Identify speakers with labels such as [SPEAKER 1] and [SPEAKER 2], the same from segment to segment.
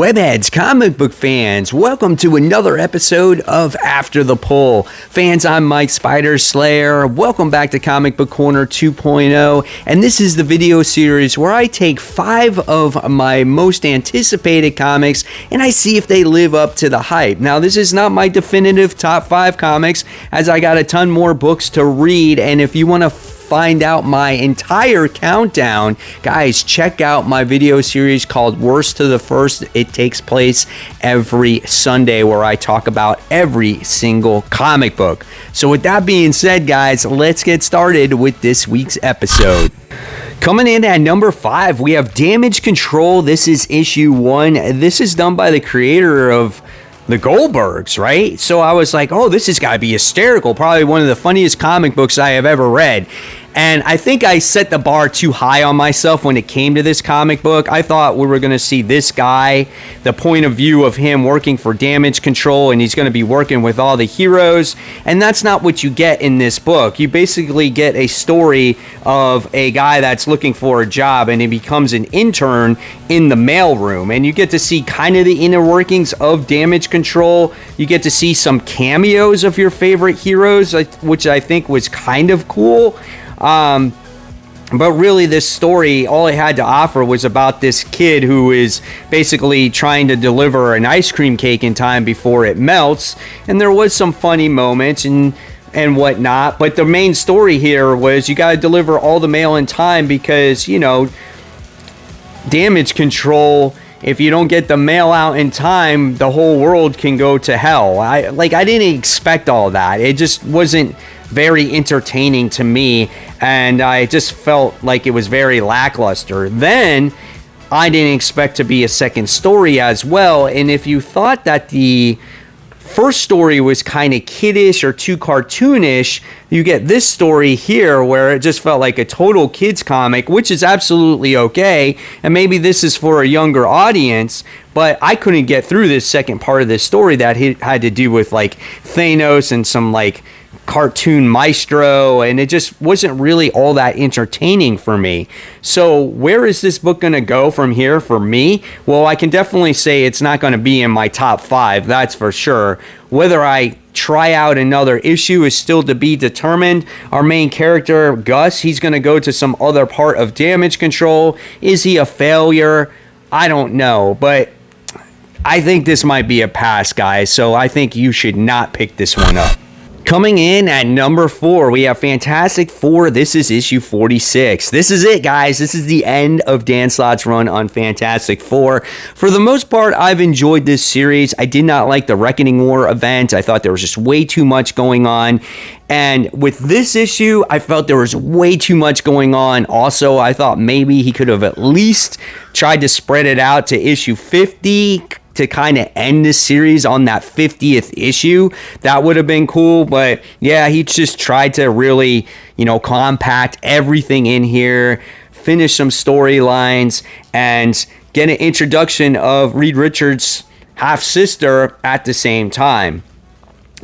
[SPEAKER 1] Webheads, comic book fans, welcome to another episode of After the Pull. Fans, I'm Mike Spider Slayer. Welcome back to Comic Book Corner 2.0, and this is the video series where I take 5 of my most anticipated comics and I see if they live up to the hype. Now, this is not my definitive top 5 comics, as I got a ton more books to read, and if you want to find out my entire countdown, guys, check out my video series called Worst to the First. It takes place every Sunday where I talk about every single comic book. So with that being said, guys, let's get started with this week's episode. Coming in at number 5, we have Damage Control. This is issue 1. This is done by the creator of the Goldbergs, right? So I was like, oh, this has got to be hysterical. Probably one of the funniest comic books I have ever read. And I think I set the bar too high on myself when it came to this comic book. I thought we were going to see this guy, the point of view of him working for Damage Control, and he's going to be working with all the heroes. And that's not what you get in this book. You basically get a story of a guy that's looking for a job, and he becomes an intern in the mailroom. And you get to see kind of the inner workings of Damage Control. You get to see some cameos of your favorite heroes, which I think was kind of cool. But really, this story, all it had to offer was about this kid who is basically trying to deliver an ice cream cake in time before it melts. And there was some funny moments and whatnot. But the main story here was you got to deliver all the mail in time because, you know, Damage Control, if you don't get the mail out in time, the whole world can go to hell. I didn't expect all that. It just wasn't very entertaining to me, and I just felt like it was very lackluster. Then I didn't expect to be a second story as well, and if you thought that the first story was kind of kiddish or too cartoonish, you get this story here where it just felt like a total kids comic, which is absolutely okay, and maybe this is for a younger audience, but I couldn't get through this second part of this story that had to do with like Thanos and some like cartoon maestro, and it just wasn't really all that entertaining for me. So where is this book going to go from here for me? Well, I can definitely say it's not going to be in my top 5, that's for sure. Whether I try out another issue is still to be determined. Our main character, Gus, he's going to go to some other part of Damage Control. Is he a failure? I don't know, but I think this might be a pass, guys, so I think you should not pick this one up. Coming in at number 4, we have Fantastic Four. This is issue 46. This is it, guys. This is the end of Dan Slott's run on Fantastic Four. For the most part, I've enjoyed this series. I did not like the Reckoning War event. I thought there was just way too much going on. And with this issue, I felt there was way too much going on. Also, I thought maybe he could have at least tried to spread it out to issue 50 to kind of end this series on that 50th issue. That would have been cool, but yeah, he just tried to really, compact everything in here, finish some storylines, and get an introduction of Reed Richards' half-sister at the same time.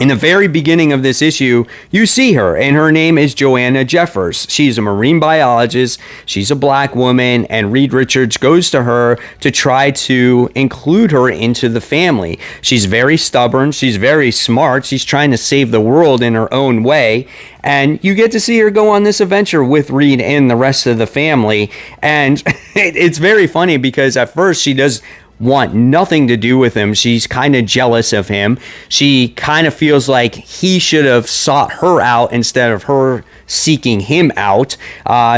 [SPEAKER 1] In the very beginning of this issue, you see her, and her name is Joanna Jeffers. She's a marine biologist, she's a black woman, and Reed Richards goes to her to try to include her into the family. She's very stubborn, she's very smart, she's trying to save the world in her own way, and you get to see her go on this adventure with Reed and the rest of the family, and it's very funny because at first she does want nothing to do with him. She's kind of jealous of him. She kind of feels like he should have sought her out instead of her seeking him out.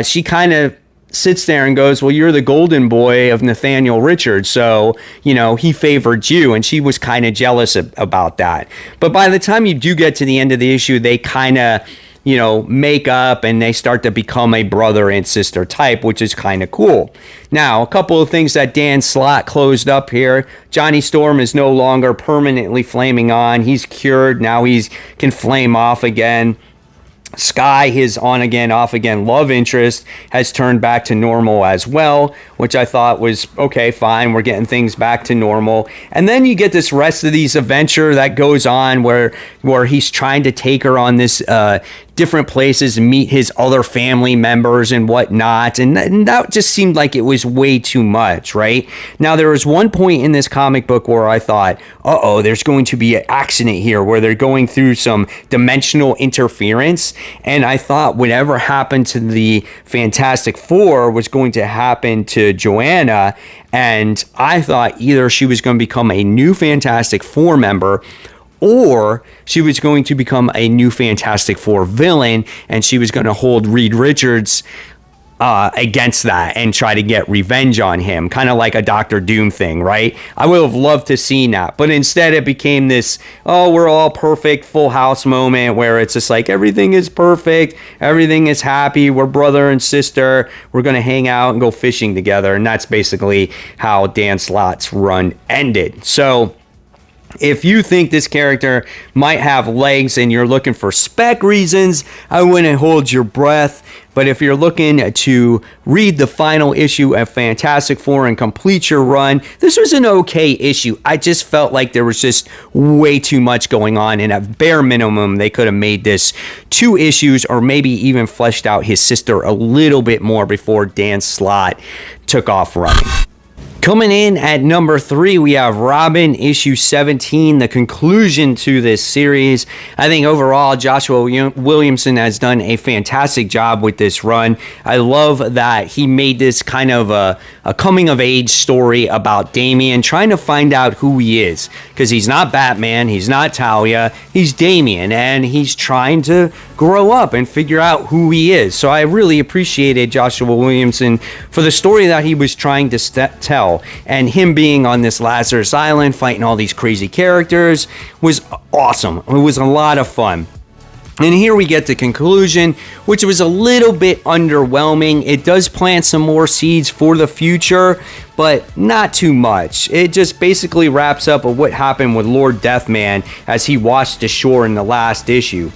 [SPEAKER 1] She kind of sits there and goes, well, you're the golden boy of Nathaniel Richards, so, he favored you, and she was kind of jealous about that. But by the time you do get to the end of the issue, they kind of make up and they start to become a brother and sister type, which is kind of cool. Now, a couple of things that Dan Slott closed up here. Johnny Storm is no longer permanently flaming on. He's cured. Now he can flame off again. Sky, his on again, off again love interest, has turned back to normal as well. which I thought was okay, fine. We're getting things back to normal. And then you get this rest of these adventure that goes on where he's trying to take her on this different places and meet his other family members and whatnot. And that just seemed like it was way too much, right? Now, there was one point in this comic book where I thought, there's going to be an accident here where they're going through some dimensional interference. And I thought whatever happened to the Fantastic Four was going to happen to Joanna. And I thought either she was going to become a new Fantastic Four member, or she was going to become a new Fantastic Four villain, and she was going to hold Reed Richards against that and try to get revenge on him, kind of like a Doctor Doom thing, right? I would have loved to see that, but instead it became this, we're all perfect, Full House moment where it's just like everything is perfect, everything is happy, we're brother and sister, we're going to hang out and go fishing together, and that's basically how Dan Slott's run ended. So if you think this character might have legs and you're looking for spec reasons, I wouldn't hold your breath. But if you're looking to read the final issue of Fantastic Four and complete your run, this was an okay issue. I just felt like there was just way too much going on, and at bare minimum, they could have made this 2 issues or maybe even fleshed out his sister a little bit more before Dan Slott took off running. Coming in at number 3, we have Robin issue 17, the conclusion to this series. I think overall, Joshua Williamson has done a fantastic job with this run. I love that he made this kind of a coming-of-age story about Damian, trying to find out who he is. Because he's not Batman, he's not Talia, he's Damian, and he's trying to grow up and figure out who he is. So I really appreciated Joshua Williamson for the story that he was trying to tell. And him being on this Lazarus Island, fighting all these crazy characters, was awesome. It was a lot of fun. And here we get the conclusion, which was a little bit underwhelming. It does plant some more seeds for the future, but not too much. It just basically wraps up of what happened with Lord Deathman as he washed ashore in the last issue.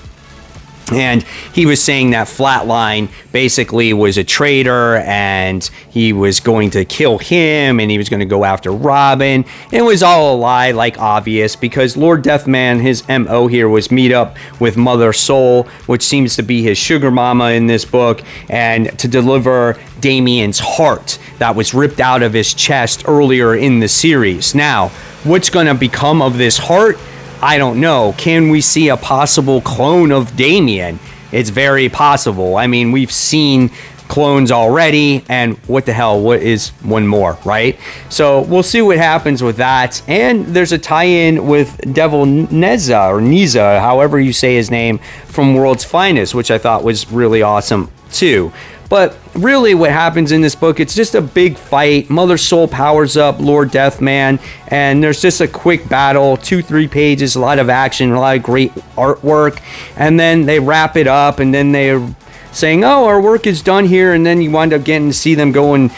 [SPEAKER 1] And he was saying that Flatline basically was a traitor and he was going to kill him and he was going to go after Robin. It was all a lie, like obvious, because Lord Deathman, his MO here was meet up with Mother Soul, which seems to be his sugar mama in this book, and to deliver Damian's heart that was ripped out of his chest earlier in the series. Now, what's going to become of this heart? I don't know. Can we see a possible clone of Damian? It's very possible. I mean, we've seen clones already, and what the hell, what is one more, right? So we'll see what happens with that. And there's a tie-in with Devil Neza, or Niza, however you say his name, from World's Finest, which I thought was really awesome too. But really what happens in this book, it's just a big fight. Mother Soul powers up Lord Deathman, and there's just a quick battle, 2-3 pages, a lot of action, a lot of great artwork, and then they wrap it up, and then they're saying, our work is done here, and then you wind up getting to see them going,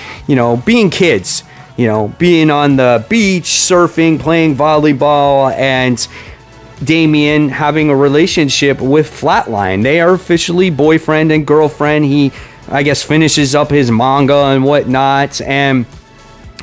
[SPEAKER 1] being kids, being on the beach, surfing, playing volleyball, and Damian having a relationship with Flatline. They are officially boyfriend and girlfriend. He, I guess, finishes up his manga and whatnot, and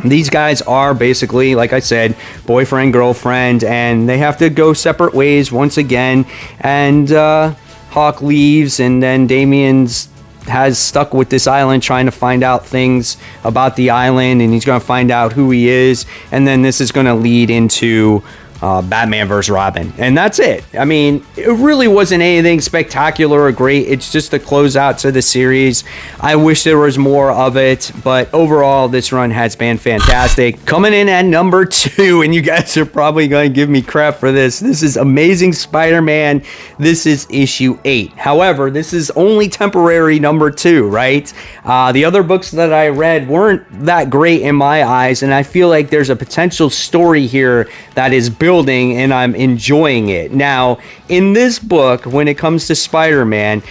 [SPEAKER 1] these guys are basically, like I said, boyfriend, girlfriend, and they have to go separate ways once again, and Hawk leaves, and then Damian's has stuck with this island trying to find out things about the island, and he's going to find out who he is, and then this is going to lead into Batman vs. Robin, and that's it. I mean, it really wasn't anything spectacular or great. It's just a closeout to the series. I wish there was more of it, but overall, this run has been fantastic. Coming in at number 2, and you guys are probably going to give me crap for this. This is Amazing Spider-Man. This is issue 8. However, this is only temporary number 2, right? The other books that I read weren't that great in my eyes, and I feel like there's a potential story here that is built, and I'm enjoying it. Now, in this book, when it comes to Spider-Man,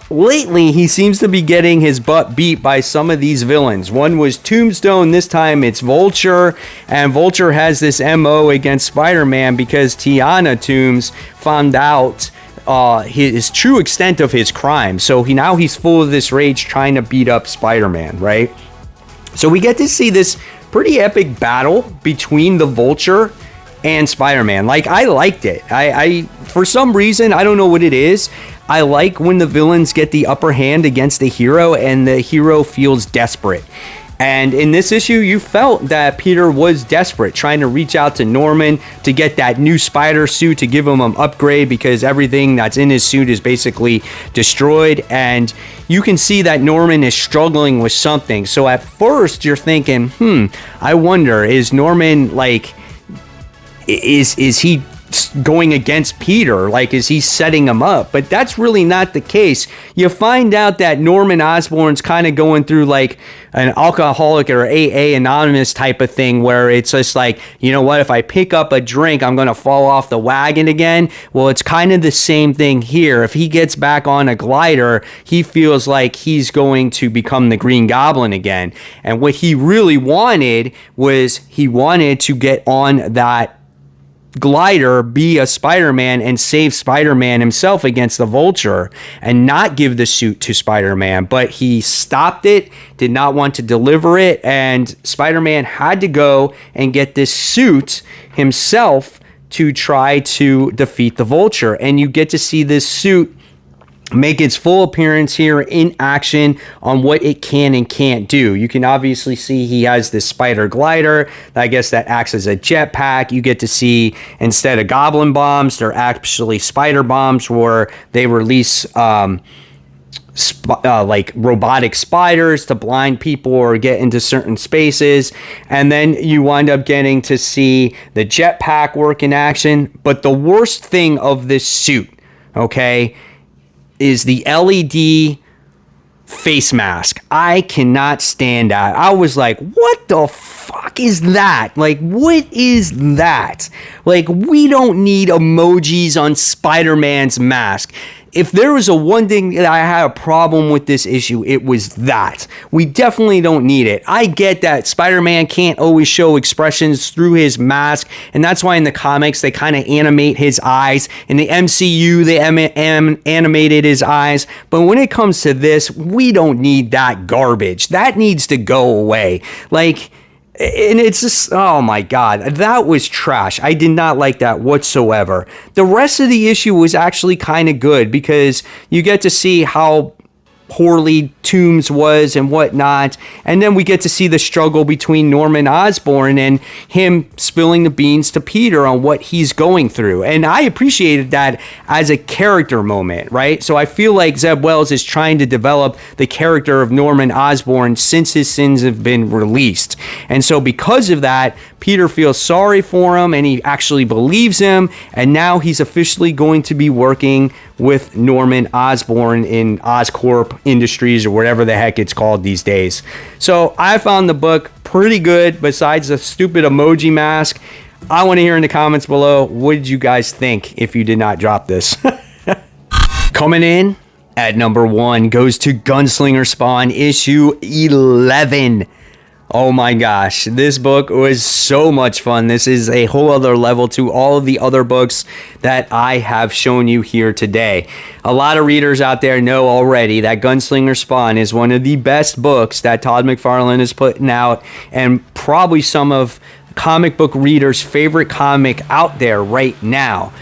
[SPEAKER 1] lately he seems to be getting his butt beat by some of these villains. One was Tombstone, this time it's Vulture, and Vulture has this MO against Spider-Man because Tiana Toombs found out his true extent of his crime. So now he's full of this rage trying to beat up Spider-Man, right? So we get to see this pretty epic battle between the Vulture and Spider-Man. Like, I liked it. I for some reason, I don't know what it is, I like when the villains get the upper hand against the hero and the hero feels desperate. And in this issue, you felt that Peter was desperate, trying to reach out to Norman to get that new spider suit to give him an upgrade because everything that's in his suit is basically destroyed. And you can see that Norman is struggling with something. So at first, you're thinking, I wonder, is Norman like, is he going against Peter? Like, is he setting him up? But that's really not the case. You find out that Norman Osborn's kind of going through like an alcoholic or AA anonymous type of thing where it's just like, you know what, if I pick up a drink, I'm going to fall off the wagon again. Well, it's kind of the same thing here. If he gets back on a glider, he feels like he's going to become the Green Goblin again. And what he really wanted was he wanted to get on that glider, be a Spider-Man, and save Spider-Man himself against the Vulture and not give the suit to Spider-Man. But he stopped it, did not want to deliver it, and Spider-Man had to go and get this suit himself to try to defeat the Vulture. And you get to see this suit make its full appearance here in action on what it can and can't do. You can obviously see he has this spider glider. I guess that acts as a jetpack. You get to see instead of goblin bombs, they're actually spider bombs where they release like robotic spiders to blind people or get into certain spaces. And then you wind up getting to see the jetpack work in action. But the worst thing of this suit, okay, is the LED face mask. I cannot stand that. I was like, what the fuck is that? Like, what is that? Like, we don't need emojis on Spider-Man's mask. If there was a one thing that I had a problem with this issue, it was that. We definitely don't need it. I get that Spider-Man can't always show expressions through his mask, and that's why in the comics they kind of animate his eyes. In the MCU, they animated his eyes. But when it comes to this, we don't need that garbage. That needs to go away. Like, and it's just, oh my God, that was trash. I did not like that whatsoever. The rest of the issue was actually kind of good because you get to see how poorly Toombs was and whatnot. And then we get to see the struggle between Norman Osborn and him spilling the beans to Peter on what he's going through. And I appreciated that as a character moment, right? So I feel like Zeb Wells is trying to develop the character of Norman Osborn since his sins have been released. And so because of that, Peter feels sorry for him and he actually believes him. And now he's officially going to be working with Norman Osborn in Oscorp Industries or whatever the heck it's called these days. So I found the book pretty good besides the stupid emoji mask. I want to hear in the comments below, what did you guys think if you did not drop this? Coming in at number 1 goes to Gunslinger Spawn issue 11. Oh my gosh, this book was so much fun. This is a whole other level to all of the other books that I have shown you here today. A lot of readers out there know already that Gunslinger Spawn is one of the best books that Todd McFarlane is putting out and probably some of comic book readers' favorite comic out there right now.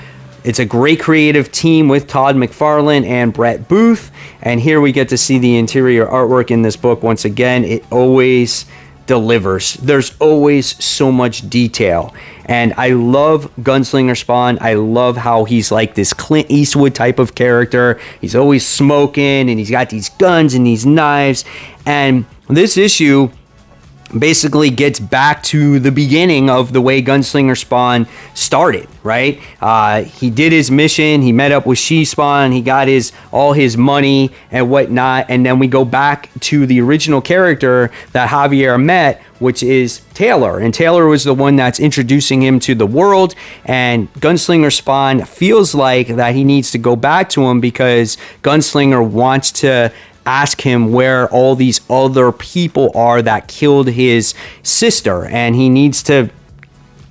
[SPEAKER 1] It's a great creative team with Todd McFarlane and Brett Booth. And here we get to see the interior artwork in this book. Once again, it always delivers. There's always so much detail. And I love Gunslinger Spawn. I love how he's like this Clint Eastwood type of character. He's always smoking and he's got these guns and these knives. And this issue basically gets back to the beginning of the way Gunslinger Spawn started, right? He did his mission, he met up with She-Spawn, he got all his money and whatnot, and then we go back to the original character that Javier met, which is Taylor. And Taylor was the one that's introducing him to the world, and Gunslinger Spawn feels like that he needs to go back to him because Gunslinger wants to ask him where all these other people are that killed his sister, and he needs to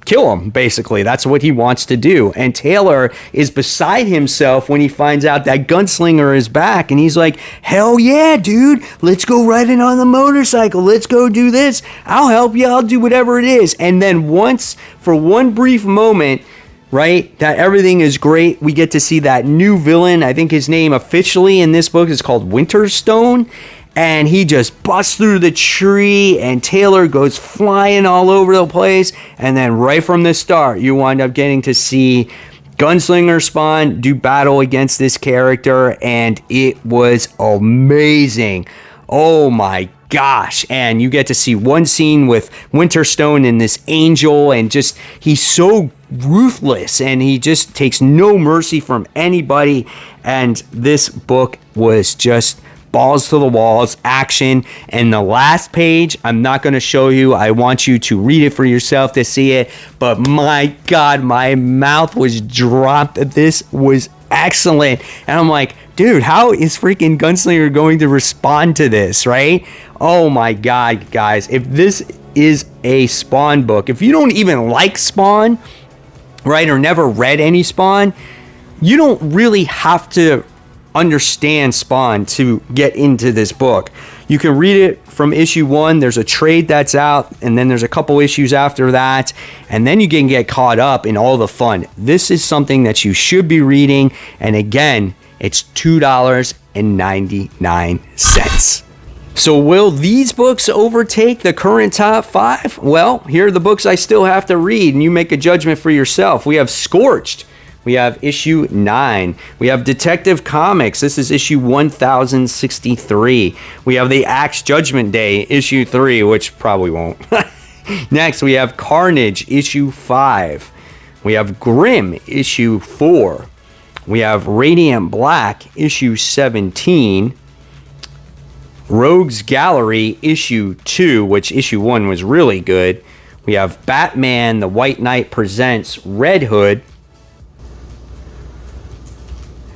[SPEAKER 1] kill him, basically. That's what he wants to do. And Taylor is beside himself when he finds out that Gunslinger is back. And he's like, hell yeah, dude. Let's go riding on the motorcycle. Let's go do this. I'll help you. I'll do whatever it is. And then for one brief moment, right, that everything is great, we get to see that new villain. I think his name officially in this book is called Winterstone. And he just busts through the tree, and Taylor goes flying all over the place. And then right from the start, you wind up getting to see Gunslinger Spawn do battle against this character, and it was amazing. Oh my gosh. And you get to see one scene with Winterstone and this angel, and just, he's so ruthless, and he just takes no mercy from anybody. And this book was just balls to the walls action. And the last page, I'm not going to show you. I want you to read it for yourself to see it. But my God, my mouth was dropped. This was excellent. And I'm like, dude, how is freaking Gunslinger going to respond to this, right? Oh my God, guys. If this is a Spawn book, if you don't even like Spawn, right, or never read any Spawn, you don't really have to understand Spawn to get into this book. You can read it from issue 1. There's a trade that's out, and then there's a couple issues after that, and then you can get caught up in all the fun. This is something that you should be reading, and again, it's $2.99. So will these books overtake the current top 5? Well, here are the books I still have to read, and you make a judgment for yourself. We have Scorched. We have issue 9. We have Detective Comics. This is issue 1063. We have The Axe Judgment Day, issue 3, which probably won't. Next, we have Carnage, issue 5. We have Grimm, issue 4. We have Radiant Black, issue 17. Rogues Gallery, issue 2, which issue 1 was really good. We have Batman, The White Knight Presents Red Hood.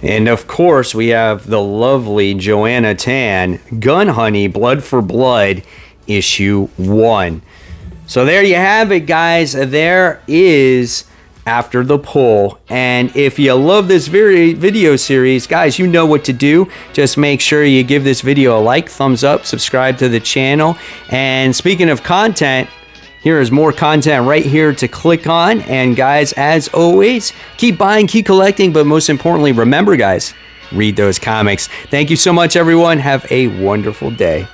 [SPEAKER 1] And of course, we have the lovely Joanna Tan, Gun Honey, Blood for Blood, issue 1. So there you have it, guys. There is After the Pull. And if you love this video series, guys, you know what to do. Just make sure you give this video a like, thumbs up, subscribe to the channel. And speaking of content, here is more content right here to click on. And guys, as always, keep buying, keep collecting, but most importantly, remember, guys, read those comics. Thank you so much, everyone. Have a wonderful day.